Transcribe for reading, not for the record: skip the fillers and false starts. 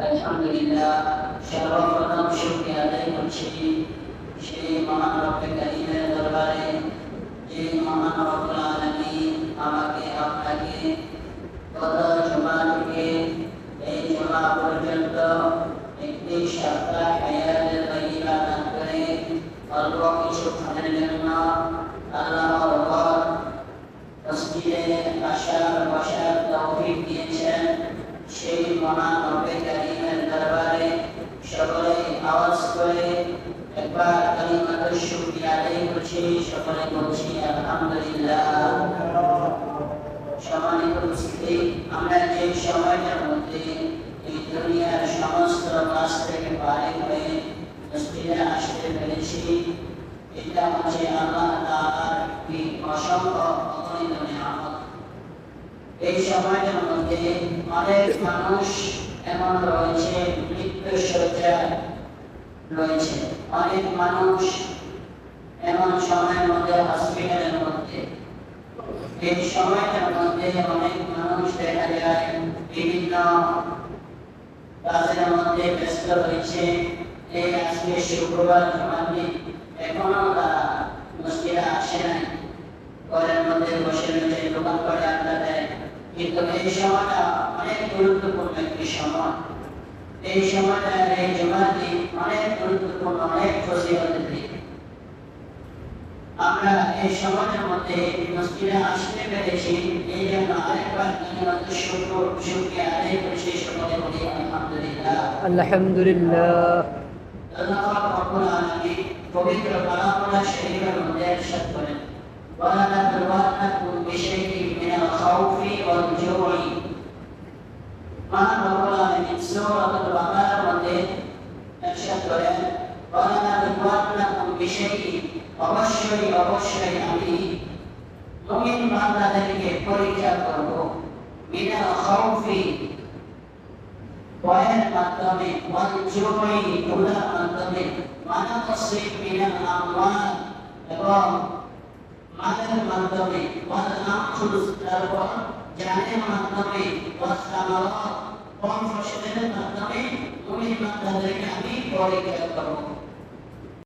আলহামদুলিল্লাহ সর্বপ্রথম শুকরিয়া আদায় করছি সেই মহান রব্বে কারীমের দরবারে যে মহান রব্বুল আলামিন আমাকে আপনাকে গত জুমা থেকে এই জুমা পর্যন্ত একটি সপ্তাহ হায়াতের তৈবা দান করে অল্প কিছুক্ষণের জন্য আল্লাহর ঘর মসজিদে আসার বসার তৌফিক দিয়েছেন। সেই মহান রব্বে কারীমের দরবারে সকলে আওয়াজ করে একবার কালিমাতুশ শুকরিয়া আদায় করছি, সকলে বলছি আলহামদুলিল্লাহ। সম্মানিত উপস্থিতি, আমরা যে সময়টার মধ্যে এই দুনিয়ার সমস্ত কাজ থেকে বাহির হয়ে মসজিদে আসতে পেরেছি, এটা হচ্ছে আল্লাহ তাআলার একটি অসংখ্য অগণিত নিয়ামত। এই সময়টার মধ্যে অনেক মানুষ এমন রয়েছে মৃত্যুর শয্যায় রয়েছে, অনেক মানুষ এমন সময়ের মধ্যে হসপিটালের মধ্যে। এই সময়টার মধ্যে অনেক মানুষ দেখা যায় বিভিন্ন কাজের মধ্যে ব্যস্ত রয়েছে। এই আজকে শুক্রবার জুমার দিন, এখনো তারা মসজিদে আসে নাই, ঘরের মধ্যে বসে রয়েছে, দোকান করে আড্ডা দেয়। কিন্তু এই সময়টা অনেক গুরুত্বপূর্ণ একটি সময়। এই সময়টা এই জুমার দিন অনেক গুরুত্বপূর্ণ, অনেক ফজিলতের দিন। আমরা এই সমাজের মধ্যে মসজিদে আসতে পেরেছি, এই জন্য আরেকবার কালিমাতুশ শুকরিয়া আদায় করছি, সকলে বলি আলহামদুলিল্লাহ। আলহামদুলিল্লাহ। আল্লাহ রাব্বুল আলামিন পবিত্র কালামুল্লাহ শরীফের মধ্যে ইরশাদ করেন, ওয়ালা নাবলুওয়ান্নাকুম বিশাইইন মিনাল খাউফি ওয়াল জুই। মহান রব্বুল আলামিন সূরাতুল বাকারার মধ্যে ইরশাদ করেন, ওয়ালা নাবলুওয়ান্নাকুম বিশাইইন, অবশ্যই অবশ্যই আমি মুমিন বান্দাদেরকে পরীক্ষা করব, মিনাল খাউফি ভয়ের মাধ্যমে, ওয়াল জুই ক্ষুধার মাধ্যমে, ওয়ানাকসিম মিনাল আমওয়াল এবং মালের মাধ্যমে, ওয়াল আনফুস তারপর জানের মাধ্যমে, ওয়াস সামারাত ফল ফসলের মাধ্যমে মুমিন বান্দাদেরকে আমি পরীক্ষা করব।